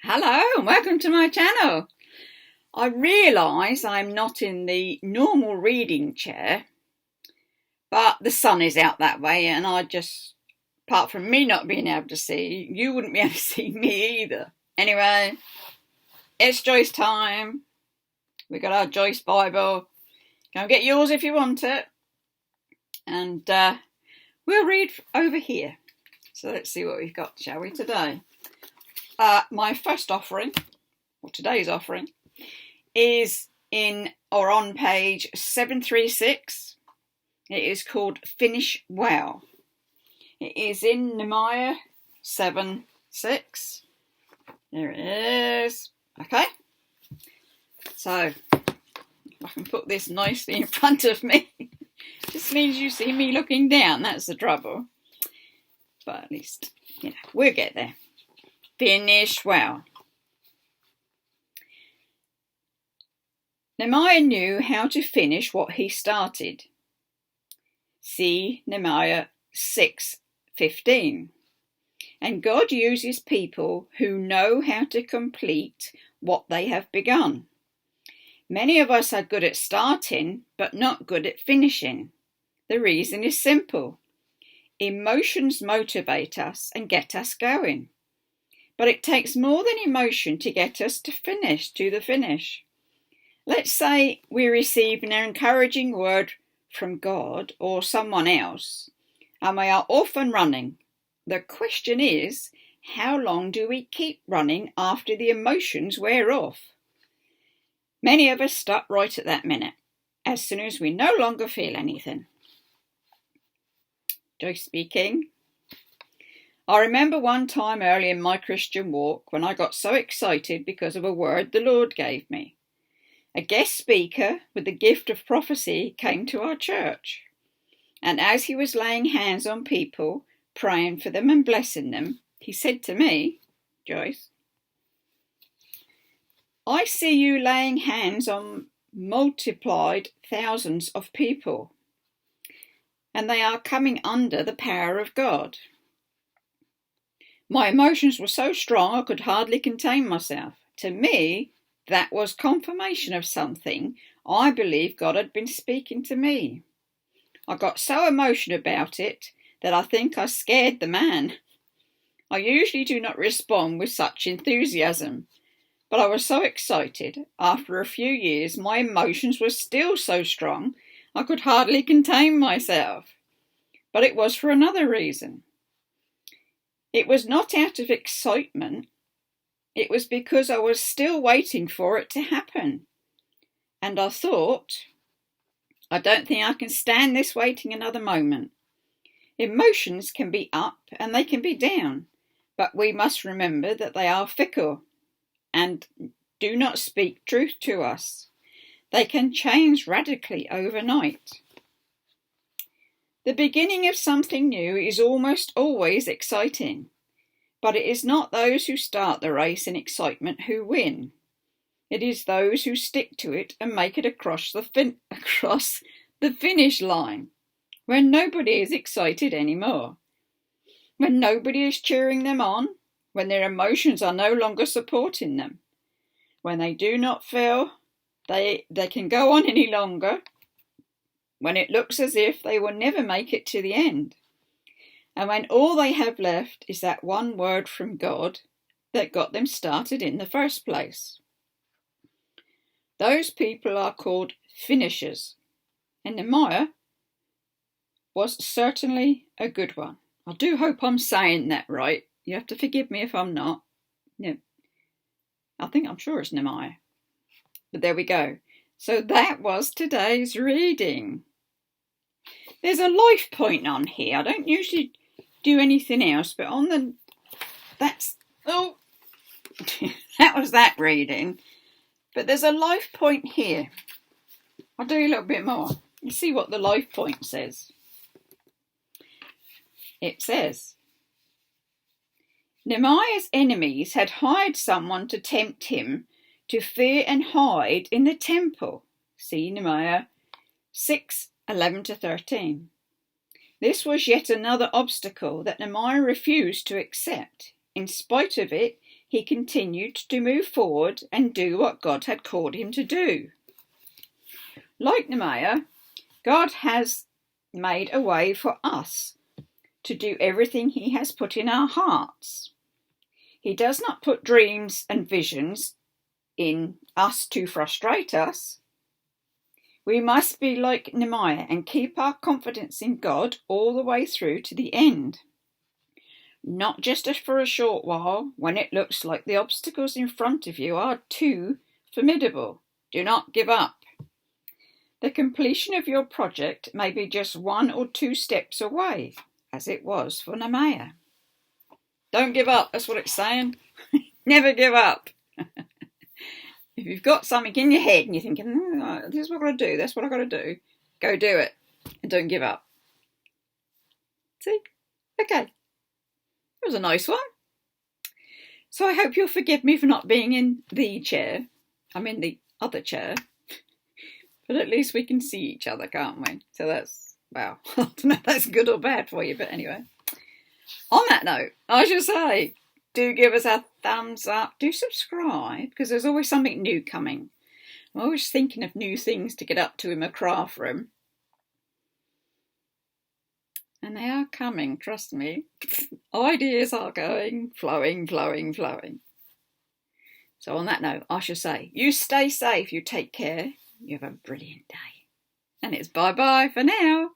Hello and welcome to my channel. I realise I'm not in the normal reading chair, but the sun is out that way and apart from me not being able to see, you wouldn't be able to see me either. Anyway, it's Joyce time. We got our Joyce Bible. Go and get yours if you want it. And we'll read over here. So let's see what we've got, shall we, today? My first offering, or today's offering, is on page 736. It is called Finish Well. It is in Nehemiah 7:6. There it is. Okay. So, I can put this nicely in front of me. Just means you see me looking down. That's the trouble. But at least, we'll get there. Finish well. Nehemiah knew how to finish what he started. See Nehemiah 6:15. And God uses people who know how to complete what they have begun. Many of us are good at starting, but not good at finishing. The reason is simple. Emotions motivate us and get us going. But it takes more than emotion to get us to the finish. Let's say we receive an encouraging word from God or someone else, and we are off and running. The question is, how long do we keep running after the emotions wear off? Many of us stop right at that minute, as soon as we no longer feel anything. Joyce speaking. I remember one time early in my Christian walk when I got so excited because of a word the Lord gave me. A guest speaker with the gift of prophecy came to our church. And as he was laying hands on people, praying for them and blessing them, he said to me, Joyce, I see you laying hands on multiplied thousands of people, and they are coming under the power of God. My emotions were so strong I could hardly contain myself. To me, that was confirmation of something I believe God had been speaking to me. I got so emotional about it that I think I scared the man. I usually do not respond with such enthusiasm, but I was so excited. After a few years, my emotions were still so strong I could hardly contain myself. But it was for another reason. It was not out of excitement. It was because I was still waiting for it to happen. And I thought, I don't think I can stand this waiting another moment. Emotions can be up and they can be down, but we must remember that they are fickle and do not speak truth to us. They can change radically overnight. The beginning of something new is almost always exciting, but it is not those who start the race in excitement who win. It is those who stick to it and make it across the finish line, when nobody is excited anymore, when nobody is cheering them on, when their emotions are no longer supporting them, when they do not feel they can go on any longer, when it looks as if they will never make it to the end, and when all they have left is that one word from God that got them started in the first place. Those people are called finishers, and Nehemiah was certainly a good one. I do hope I'm saying that right. You have to forgive me if I'm not. Yeah, I'm sure it's Nehemiah. But there we go. So that was today's reading. There's a life point on here. I don't usually do anything else, but that was that reading. But there's a life point here. I'll do a little bit more. You see what the life point says. It says, Nehemiah's enemies had hired someone to tempt him to fear and hide in the temple. See Nehemiah 6:11-13. This was yet another obstacle that Nehemiah refused to accept. In spite of it, he continued to move forward and do what God had called him to do. Like Nehemiah, God has made a way for us to do everything he has put in our hearts. He does not put dreams and visions in us to frustrate us. We must be like Nehemiah and keep our confidence in God all the way through to the end. Not just for a short while when it looks like the obstacles in front of you are too formidable. Do not give up. The completion of your project may be just 1 or 2 steps away, as it was for Nehemiah. Don't give up, that's what it's saying. Never give up. If you've got something in your head and you're thinking, oh, this is what I've got to do, that's what I've got to do, go do it and don't give up. See? Okay. It was a nice one. So I hope you'll forgive me for not being in the chair. I'm in the other chair. But at least we can see each other, can't we? So that's, well, I don't know if that's good or bad for you, but anyway. On that note, I should say, do give us a thumbs up. Do subscribe, because there's always something new coming. I'm always thinking of new things to get up to in my craft room. And they are coming, trust me. Ideas are going, flowing. So on that note, I shall say, you stay safe, you take care, you have a brilliant day. And it's bye-bye for now.